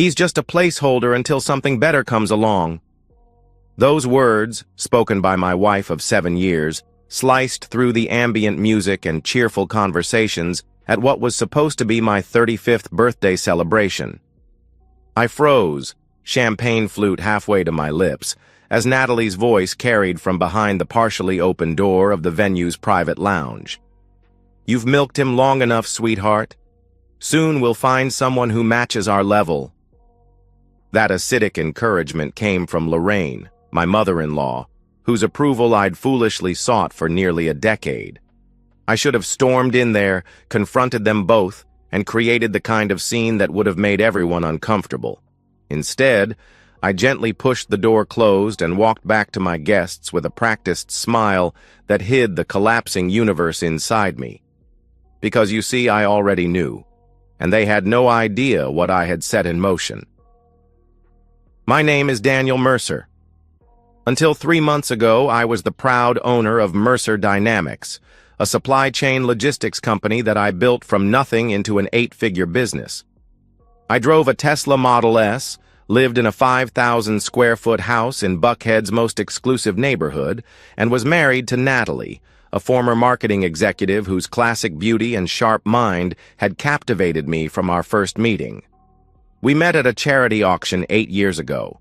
He's just a placeholder until something better comes along." Those words, spoken by my wife of 7 years, sliced through the ambient music and cheerful conversations at what was supposed to be my 35th birthday celebration. I froze, champagne flute halfway to my lips, as Natalie's voice carried from behind the partially open door of the venue's private lounge. "You've milked him long enough, sweetheart. Soon we'll find someone who matches our level." That acidic encouragement came from Lorraine, my mother-in-law, whose approval I'd foolishly sought for nearly a decade. I should have stormed in there, confronted them both, and created the kind of scene that would have made everyone uncomfortable. Instead, I gently pushed the door closed and walked back to my guests with a practiced smile that hid the collapsing universe inside me. Because you see, I already knew, and they had no idea what I had set in motion. My name is Daniel Mercer. Until 3 months ago, I was the proud owner of Mercer Dynamics, a supply chain logistics company that I built from nothing into an 8-figure business. I drove a Tesla Model S, lived in a 5,000-square-foot house in Buckhead's most exclusive neighborhood, and was married to Natalie, a former marketing executive whose classic beauty and sharp mind had captivated me from our first meeting. We met at a charity auction 8 years ago.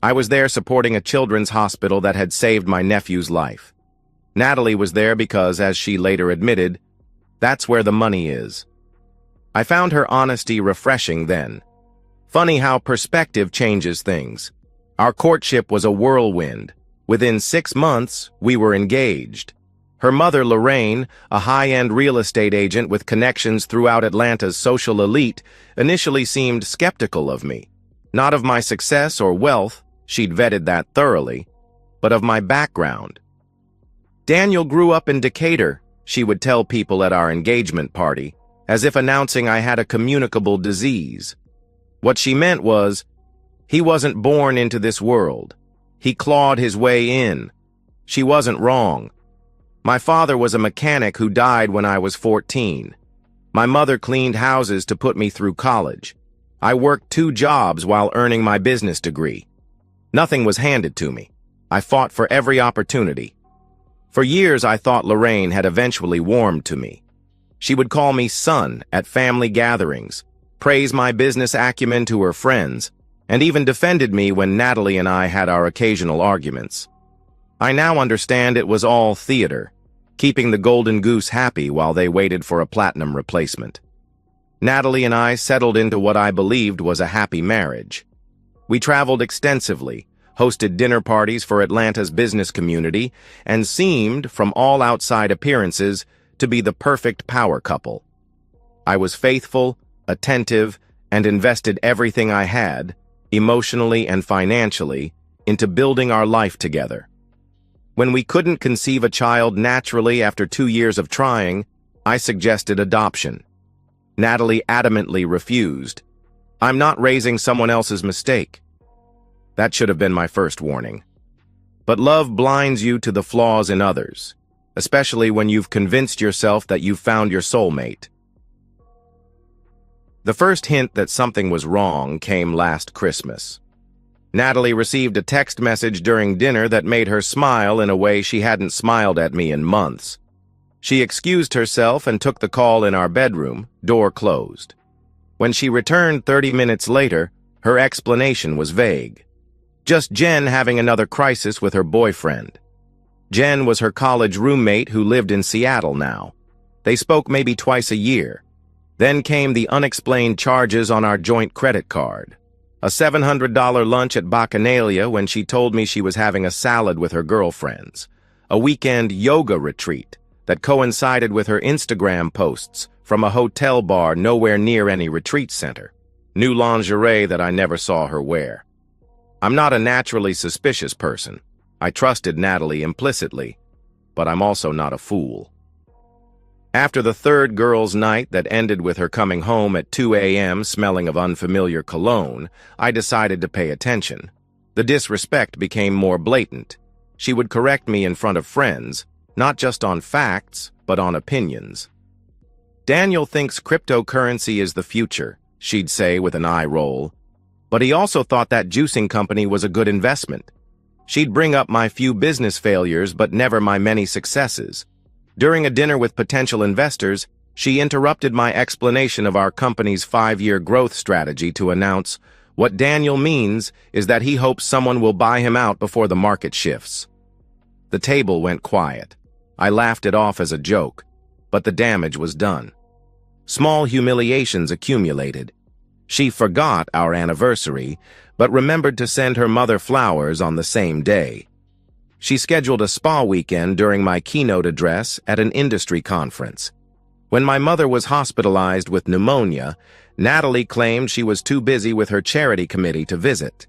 I was there supporting a children's hospital that had saved my nephew's life. Natalie was there because, as she later admitted, that's where the money is. I found her honesty refreshing then. Funny how perspective changes things. Our courtship was a whirlwind. Within 6 months, we were engaged. Her mother, Lorraine, a high-end real estate agent with connections throughout Atlanta's social elite, initially seemed skeptical of me. Not of my success or wealth, she'd vetted that thoroughly, but of my background. "Daniel grew up in Decatur," she would tell people at our engagement party, as if announcing I had a communicable disease. What she meant was, he wasn't born into this world. He clawed his way in. She wasn't wrong. My father was a mechanic who died when I was 14. My mother cleaned houses to put me through college. I worked 2 jobs while earning my business degree. Nothing was handed to me. I fought for every opportunity. For years, I thought Lorraine had eventually warmed to me. She would call me son at family gatherings, praise my business acumen to her friends, and even defended me when Natalie and I had our occasional arguments. I now understand it was all theater, keeping the golden goose happy while they waited for a platinum replacement. Natalie and I settled into what I believed was a happy marriage. We traveled extensively, hosted dinner parties for Atlanta's business community, and seemed, from all outside appearances, to be the perfect power couple. I was faithful, attentive, and invested everything I had, emotionally and financially, into building our life together. When we couldn't conceive a child naturally after 2 years of trying, I suggested adoption. Natalie adamantly refused. "I'm not raising someone else's mistake." That should have been my first warning. But love blinds you to the flaws in others, especially when you've convinced yourself that you've found your soulmate. The first hint that something was wrong came last Christmas. Natalie received a text message during dinner that made her smile in a way she hadn't smiled at me in months. She excused herself and took the call in our bedroom, door closed. When she returned 30 minutes later, her explanation was vague. Just Jen having another crisis with her boyfriend. Jen was her college roommate who lived in Seattle now. They spoke maybe twice a year. Then came the unexplained charges on our joint credit card. A $700 lunch at Bacchanalia when she told me she was having a salad with her girlfriends. A weekend yoga retreat that coincided with her Instagram posts from a hotel bar nowhere near any retreat center. New lingerie that I never saw her wear. I'm not a naturally suspicious person. I trusted Natalie implicitly, but I'm also not a fool. After the third girls' night that ended with her coming home at 2 a.m. smelling of unfamiliar cologne, I decided to pay attention. The disrespect became more blatant. She would correct me in front of friends, not just on facts, but on opinions. "Daniel thinks cryptocurrency is the future," she'd say with an eye roll. But he also thought that juicing company was a good investment. She'd bring up my few business failures, but never my many successes. During a dinner with potential investors, she interrupted my explanation of our company's 5-year growth strategy to announce, "What Daniel means is that he hopes someone will buy him out before the market shifts." The table went quiet. I laughed it off as a joke, but the damage was done. Small humiliations accumulated. She forgot our anniversary, but remembered to send her mother flowers on the same day. She scheduled a spa weekend during my keynote address at an industry conference. When my mother was hospitalized with pneumonia, Natalie claimed she was too busy with her charity committee to visit,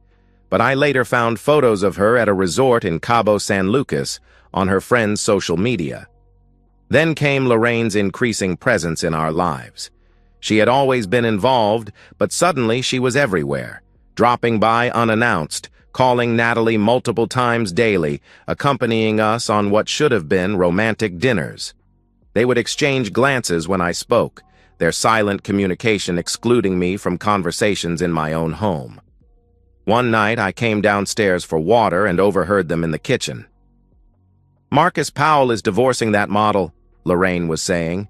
but I later found photos of her at a resort in Cabo San Lucas on her friend's social media. Then came Lorraine's increasing presence in our lives. She had always been involved, but suddenly she was everywhere, dropping by unannounced, calling Natalie multiple times daily, accompanying us on what should have been romantic dinners. They would exchange glances when I spoke, their silent communication excluding me from conversations in my own home. One night I came downstairs for water and overheard them in the kitchen. "Marcus Powell is divorcing that model," Lorraine was saying.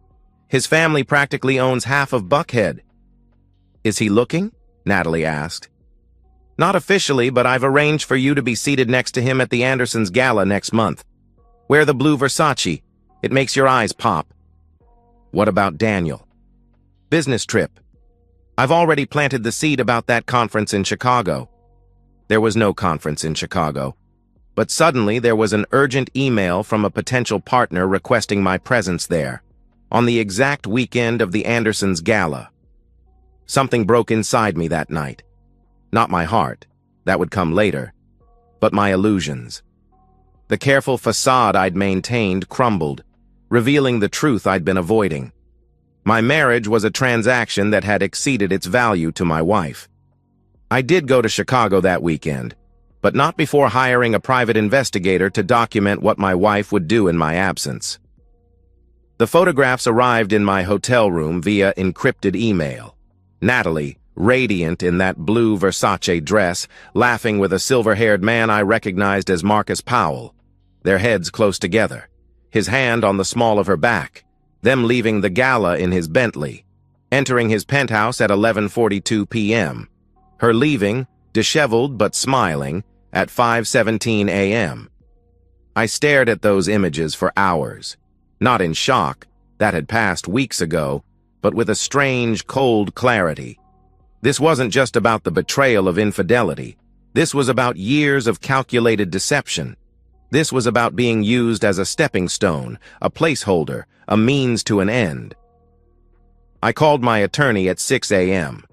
"His family practically owns half of Buckhead." "Is he looking?" Natalie asked. "Not officially, but I've arranged for you to be seated next to him at the Andersons Gala next month. Wear the blue Versace. It makes your eyes pop." "What about Daniel?" "Business trip. I've already planted the seed about that conference in Chicago." There was no conference in Chicago. But suddenly there was an urgent email from a potential partner requesting my presence there, on the exact weekend of the Andersons Gala. Something broke inside me that night. Not my heart, that would come later, but my illusions. The careful facade I'd maintained crumbled, revealing the truth I'd been avoiding. My marriage was a transaction that had exceeded its value to my wife. I did go to Chicago that weekend, but not before hiring a private investigator to document what my wife would do in my absence. The photographs arrived in my hotel room via encrypted email. Natalie, radiant in that blue Versace dress, laughing with a silver-haired man I recognized as Marcus Powell, their heads close together, his hand on the small of her back, them leaving the gala in his Bentley, entering his penthouse at 11:42 p.m., her leaving, disheveled but smiling, at 5:17 a.m. I stared at those images for hours, not in shock, that had passed weeks ago, but with a strange, cold clarity. This wasn't just about the betrayal of infidelity. This was about years of calculated deception. This was about being used as a stepping stone, a placeholder, a means to an end. I called my attorney at 6 a.m.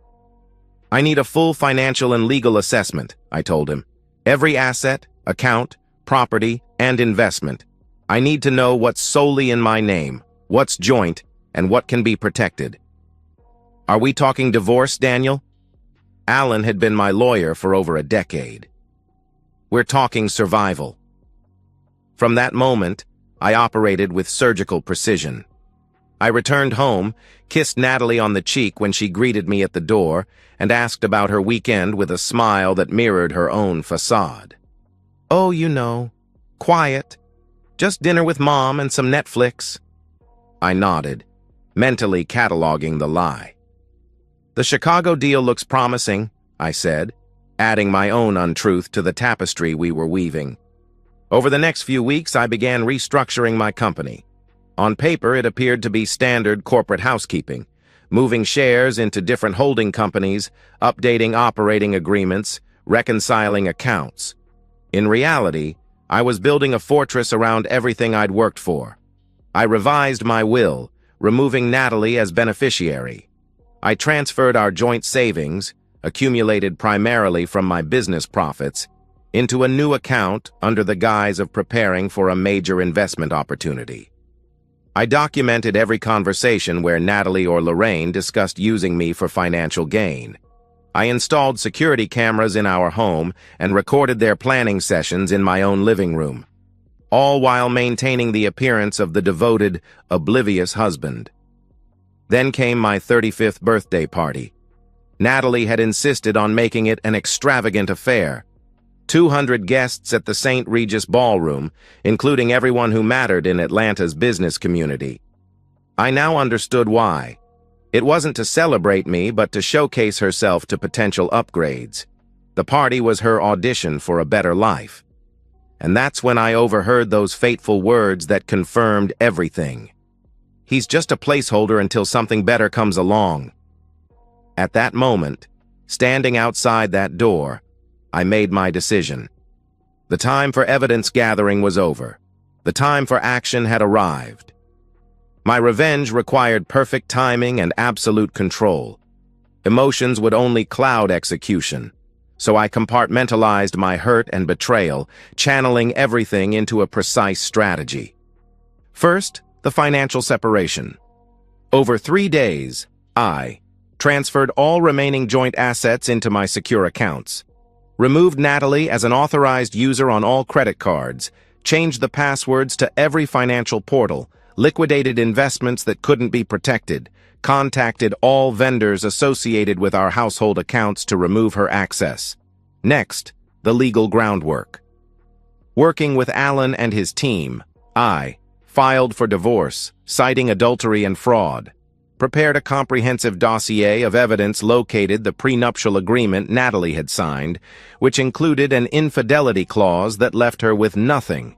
"I need a full financial and legal assessment," I told him. "Every asset, account, property, and investment. I need to know what's solely in my name, what's joint, and what can be protected." "Are we talking divorce, Daniel?" Alan had been my lawyer for over a decade. "We're talking survival." From that moment, I operated with surgical precision. I returned home, kissed Natalie on the cheek when she greeted me at the door, and asked about her weekend with a smile that mirrored her own facade. "Oh, you know, quiet. Just dinner with Mom and some Netflix." I nodded, mentally cataloging the lie. "The Chicago deal looks promising," I said, adding my own untruth to the tapestry we were weaving. Over the next few weeks, I began restructuring my company. On paper, it appeared to be standard corporate housekeeping, moving shares into different holding companies, updating operating agreements, reconciling accounts. In reality, I was building a fortress around everything I'd worked for. I revised my will, removing Natalie as beneficiary. I transferred our joint savings, accumulated primarily from my business profits, into a new account under the guise of preparing for a major investment opportunity. I documented every conversation where Natalie or Lorraine discussed using me for financial gain. I installed security cameras in our home and recorded their planning sessions in my own living room, all while maintaining the appearance of the devoted, oblivious husband. Then came my 35th birthday party. Natalie had insisted on making it an extravagant affair. 200 guests at the St. Regis Ballroom, including everyone who mattered in Atlanta's business community. I now understood why. It wasn't to celebrate me, but to showcase herself to potential upgrades. The party was her audition for a better life. And that's when I overheard those fateful words that confirmed everything. He's just a placeholder until something better comes along. At that moment, standing outside that door, I made my decision. The time for evidence gathering was over. The time for action had arrived. My revenge required perfect timing and absolute control. Emotions would only cloud execution, so I compartmentalized my hurt and betrayal, channeling everything into a precise strategy. First, the financial separation. Over 3 days, I transferred all remaining joint assets into my secure accounts, removed Natalie as an authorized user on all credit cards, changed the passwords to every financial portal, liquidated investments that couldn't be protected, contacted all vendors associated with our household accounts to remove her access. Next, the legal groundwork. Working with Alan and his team, I filed for divorce, citing adultery and fraud, prepared a comprehensive dossier of evidence, located the prenuptial agreement Natalie had signed, which included an infidelity clause that left her with nothing,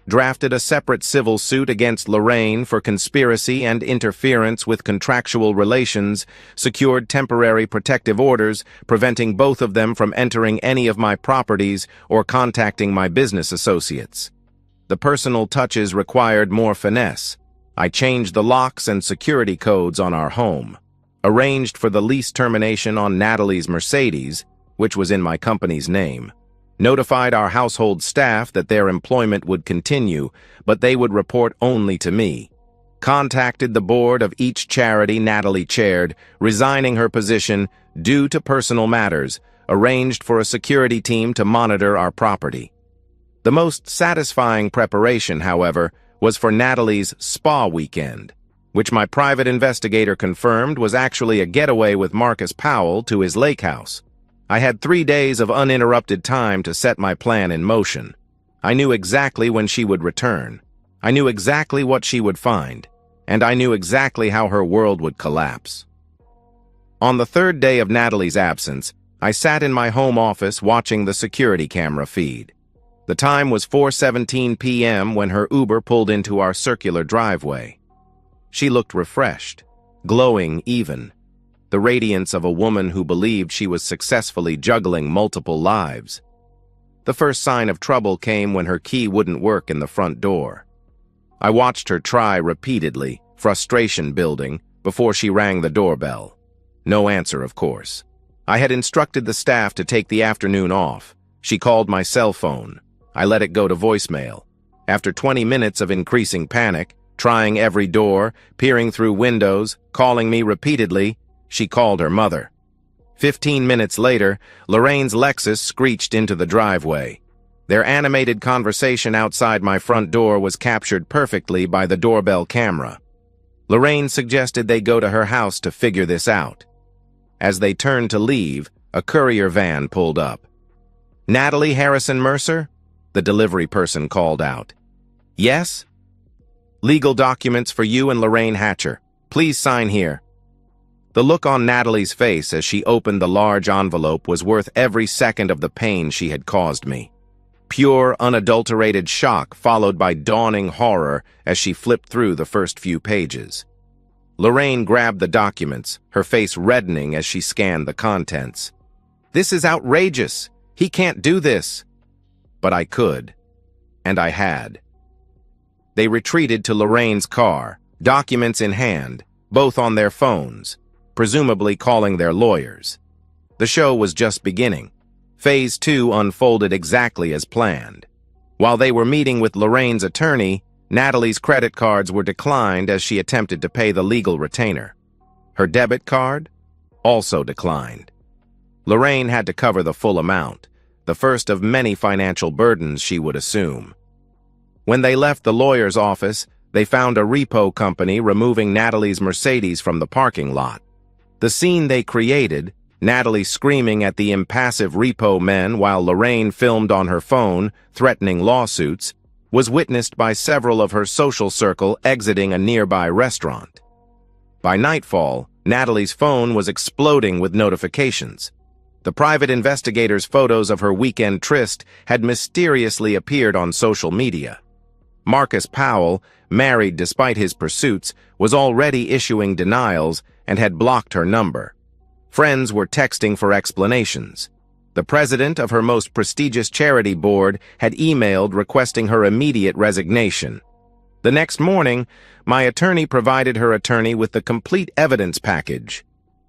drafted a separate civil suit against Lorraine for conspiracy and interference with contractual relations, secured temporary protective orders, preventing both of them from entering any of my properties or contacting my business associates. The personal touches required more finesse. I changed the locks and security codes on our home, arranged for the lease termination on Natalie's Mercedes, which was in my company's name, notified our household staff that their employment would continue, but they would report only to me, contacted the board of each charity Natalie chaired, resigning her position due to personal matters, arranged for a security team to monitor our property. The most satisfying preparation, however, was for Natalie's spa weekend, which my private investigator confirmed was actually a getaway with Marcus Powell to his lake house. I had 3 days of uninterrupted time to set my plan in motion. I knew exactly when she would return. I knew exactly what she would find, and I knew exactly how her world would collapse. On the 3rd day of Natalie's absence, I sat in my home office watching the security camera feed. The time was 4:17 p.m. when her Uber pulled into our circular driveway. She looked refreshed, glowing even, the radiance of a woman who believed she was successfully juggling multiple lives. The first sign of trouble came when her key wouldn't work in the front door. I watched her try repeatedly, frustration building, before she rang the doorbell. No answer, of course. I had instructed the staff to take the afternoon off. She called my cell phone. I let it go to voicemail. After 20 minutes of increasing panic, trying every door, peering through windows, calling me repeatedly, she called her mother. 15 minutes later, Lorraine's Lexus screeched into the driveway. Their animated conversation outside my front door was captured perfectly by the doorbell camera. Lorraine suggested they go to her house to figure this out. As they turned to leave, a courier van pulled up. "Natalie Harrison Mercer?" the delivery person called out. "Yes?" "Legal documents for you and Lorraine Hatcher. Please sign here." The look on Natalie's face as she opened the large envelope was worth every second of the pain she had caused me. Pure, unadulterated shock followed by dawning horror as she flipped through the first few pages. Lorraine grabbed the documents, her face reddening as she scanned the contents. "This is outrageous! He can't do this!" But I could. And I had. They retreated to Lorraine's car, documents in hand, both on their phones, presumably calling their lawyers. The show was just beginning. Phase 2 unfolded exactly as planned. While they were meeting with Lorraine's attorney, Natalie's credit cards were declined as she attempted to pay the legal retainer. Her debit card also declined. Lorraine had to cover the full amount, the first of many financial burdens she would assume. When they left the lawyer's office, they found a repo company removing Natalie's Mercedes from the parking lot. The scene they created, Natalie screaming at the impassive repo men while Lorraine filmed on her phone, threatening lawsuits, was witnessed by several of her social circle exiting a nearby restaurant. By nightfall, Natalie's phone was exploding with notifications. The private investigator's photos of her weekend tryst had mysteriously appeared on social media. Marcus Powell, married despite his pursuits, was already issuing denials and had blocked her number. Friends were texting for explanations. The president of her most prestigious charity board had emailed requesting her immediate resignation. The next morning, my attorney provided her attorney with the complete evidence package.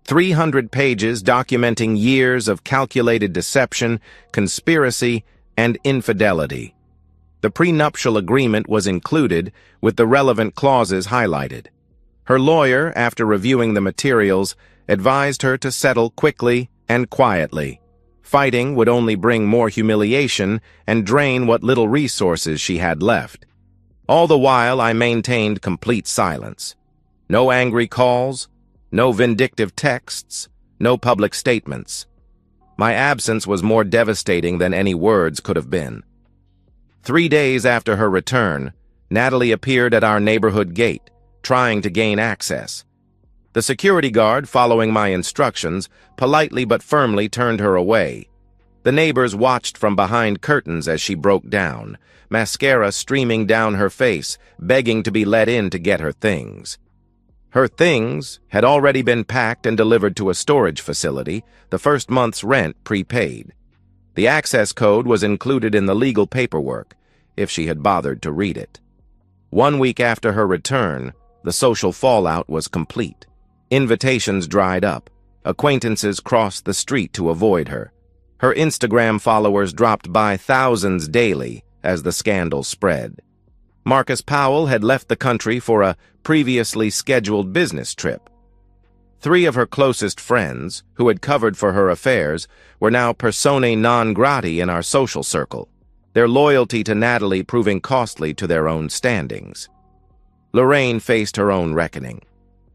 300 pages documenting years of calculated deception, conspiracy, and infidelity. The prenuptial agreement was included, with the relevant clauses highlighted. Her lawyer, after reviewing the materials, advised her to settle quickly and quietly. Fighting would only bring more humiliation and drain what little resources she had left. All the while, I maintained complete silence. No angry calls, no vindictive texts, no public statements. My absence was more devastating than any words could have been. 3 days after her return, Natalie appeared at our neighborhood gate, trying to gain access. The security guard, following my instructions, politely but firmly turned her away. The neighbors watched from behind curtains as she broke down, mascara streaming down her face, begging to be let in to get her things. Her things had already been packed and delivered to a storage facility, the first month's rent prepaid. The access code was included in the legal paperwork, if she had bothered to read it. 1 week after her return, the social fallout was complete. Invitations dried up. Acquaintances crossed the street to avoid her. Her Instagram followers dropped by thousands daily as the scandal spread. Marcus Powell had left the country for a previously scheduled business trip. 3 of her closest friends, who had covered for her affairs, were now personae non grata in our social circle, their loyalty to Natalie proving costly to their own standings. Lorraine faced her own reckoning.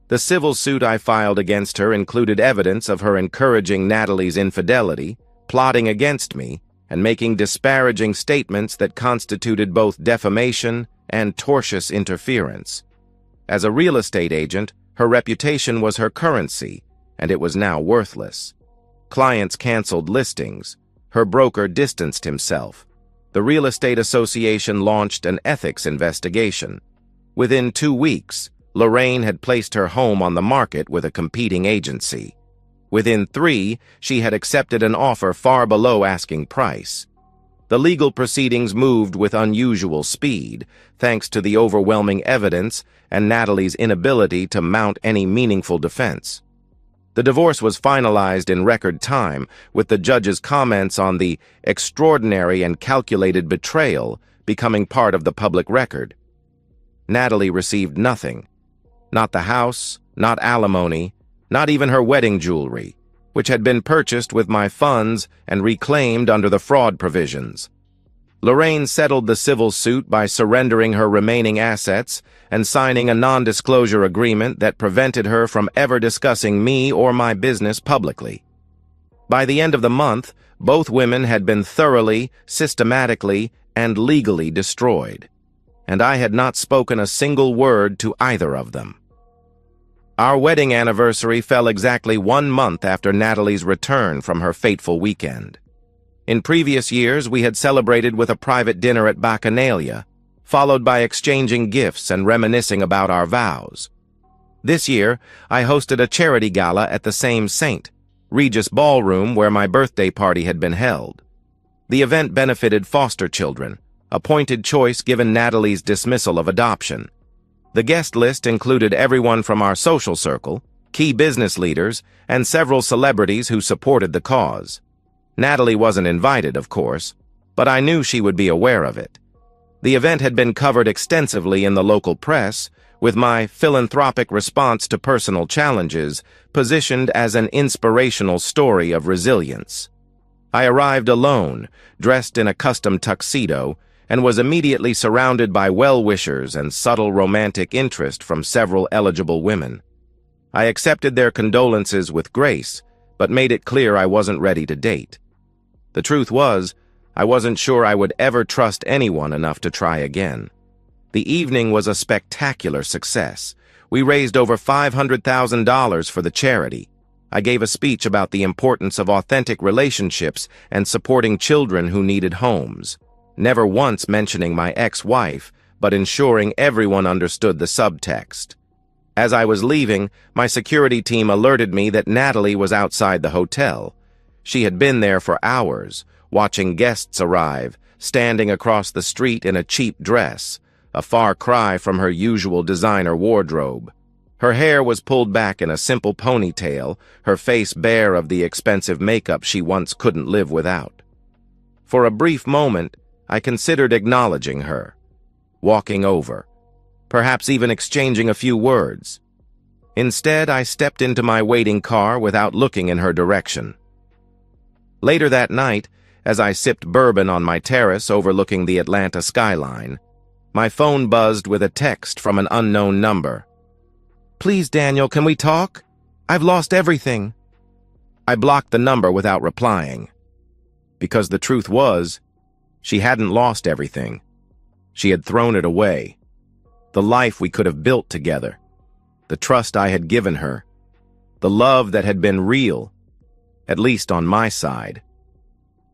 The civil suit I filed against her included evidence of her encouraging Natalie's infidelity, plotting against me, and making disparaging statements that constituted both defamation and tortious interference. As a real estate agent, her reputation was her currency, and it was now worthless. Clients canceled listings. Her broker distanced himself. The Real Estate Association launched an ethics investigation. Within 2 weeks, Lorraine had placed her home on the market with a competing agency. Within 3, she had accepted an offer far below asking price. The legal proceedings moved with unusual speed, thanks to the overwhelming evidence and Natalie's inability to mount any meaningful defense. The divorce was finalized in record time, with the judge's comments on the extraordinary and calculated betrayal becoming part of the public record. Natalie received nothing. Not the house, not alimony, not even her wedding jewelry, which had been purchased with my funds and reclaimed under the fraud provisions. Lorraine settled the civil suit by surrendering her remaining assets and signing a non-disclosure agreement that prevented her from ever discussing me or my business publicly. By the end of the month, both women had been thoroughly, systematically, and legally destroyed, and I had not spoken a single word to either of them. Our wedding anniversary fell exactly 1 month after Natalie's return from her fateful weekend. In previous years, we had celebrated with a private dinner at Bacchanalia, followed by exchanging gifts and reminiscing about our vows. This year, I hosted a charity gala at the same St. Regis Ballroom where my birthday party had been held. The event benefited foster children, a pointed choice given Natalie's dismissal of adoption. The guest list included everyone from our social circle, key business leaders, and several celebrities who supported the cause. Natalie wasn't invited, of course, but I knew she would be aware of it. The event had been covered extensively in the local press, with my philanthropic response to personal challenges positioned as an inspirational story of resilience. I arrived alone, dressed in a custom tuxedo, and was immediately surrounded by well-wishers and subtle romantic interest from several eligible women. I accepted their condolences with grace, but made it clear I wasn't ready to date. The truth was, I wasn't sure I would ever trust anyone enough to try again. The evening was a spectacular success. We raised over $500,000 for the charity. I gave a speech about the importance of authentic relationships and supporting children who needed homes, never once mentioning my ex-wife, but ensuring everyone understood the subtext. As I was leaving, my security team alerted me that Natalie was outside the hotel. She had been there for hours, watching guests arrive, standing across the street in a cheap dress, a far cry from her usual designer wardrobe. Her hair was pulled back in a simple ponytail, her face bare of the expensive makeup she once couldn't live without. For a brief moment, I considered acknowledging her, walking over, perhaps even exchanging a few words. Instead, I stepped into my waiting car without looking in her direction. Later that night, as I sipped bourbon on my terrace overlooking the Atlanta skyline, my phone buzzed with a text from an unknown number. "Please, Daniel, can we talk? I've lost everything." I blocked the number without replying. Because the truth was, she hadn't lost everything. She had thrown it away. The life we could have built together. The trust I had given her. The love that had been real, at least on my side.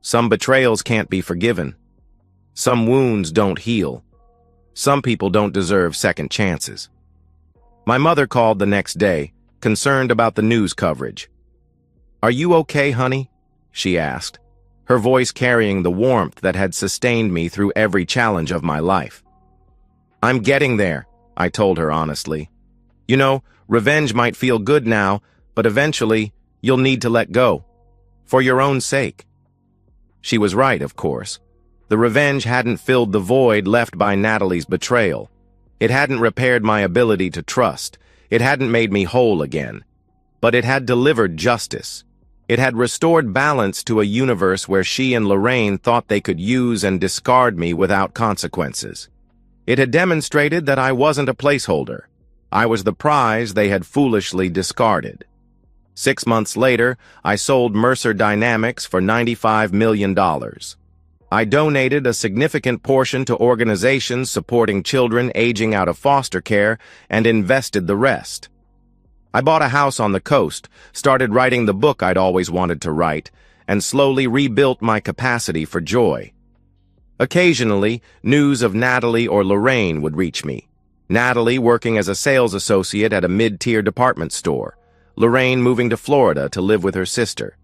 Some betrayals can't be forgiven. Some wounds don't heal. Some people don't deserve second chances. My mother called the next day, concerned about the news coverage. "Are you okay, honey?" she asked, her voice carrying the warmth that had sustained me through every challenge of my life. "I'm getting there," I told her honestly. "You know, revenge might feel good now, but eventually, you'll need to let go. For your own sake." She was right, of course. The revenge hadn't filled the void left by Natalie's betrayal. It hadn't repaired my ability to trust. It hadn't made me whole again. But it had delivered justice. It had restored balance to a universe where she and Lorraine thought they could use and discard me without consequences. It had demonstrated that I wasn't a placeholder. I was the prize they had foolishly discarded. 6 months later, I sold Mercer Dynamics for $95 million. I donated a significant portion to organizations supporting children aging out of foster care and invested the rest. I bought a house on the coast, started writing the book I'd always wanted to write, and slowly rebuilt my capacity for joy. Occasionally, news of Natalie or Lorraine would reach me. Natalie working as a sales associate at a mid-tier department store. Lorraine moving to Florida to live with her sister.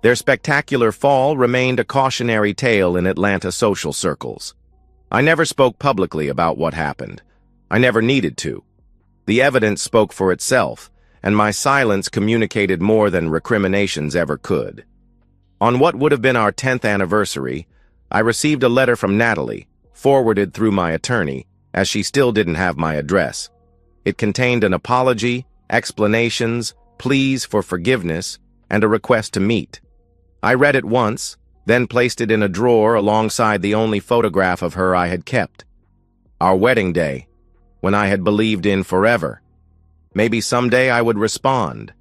Their spectacular fall remained a cautionary tale in Atlanta social circles. I never spoke publicly about what happened. I never needed to. The evidence spoke for itself, and my silence communicated more than recriminations ever could. On what would have been our 10th anniversary, I received a letter from Natalie, forwarded through my attorney, as she still didn't have my address. It contained an apology, explanations, pleas for forgiveness, and a request to meet. I read it once, then placed it in a drawer alongside the only photograph of her I had kept. Our wedding day, when I had believed in forever. Maybe someday I would respond.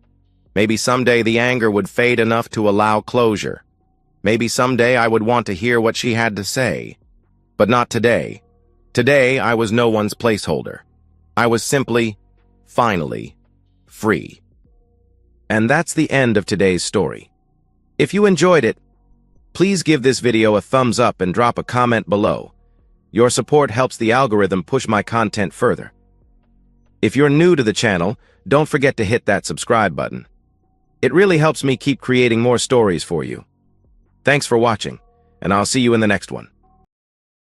Maybe someday the anger would fade enough to allow closure. Maybe someday I would want to hear what she had to say. But not today. Today I was no one's placeholder. I was simply, finally, free. And that's the end of today's story. If you enjoyed it, please give this video a thumbs up and drop a comment below. Your support helps the algorithm push my content further. If you're new to the channel, don't forget to hit that subscribe button. It really helps me keep creating more stories for you. Thanks for watching, and I'll see you in the next one.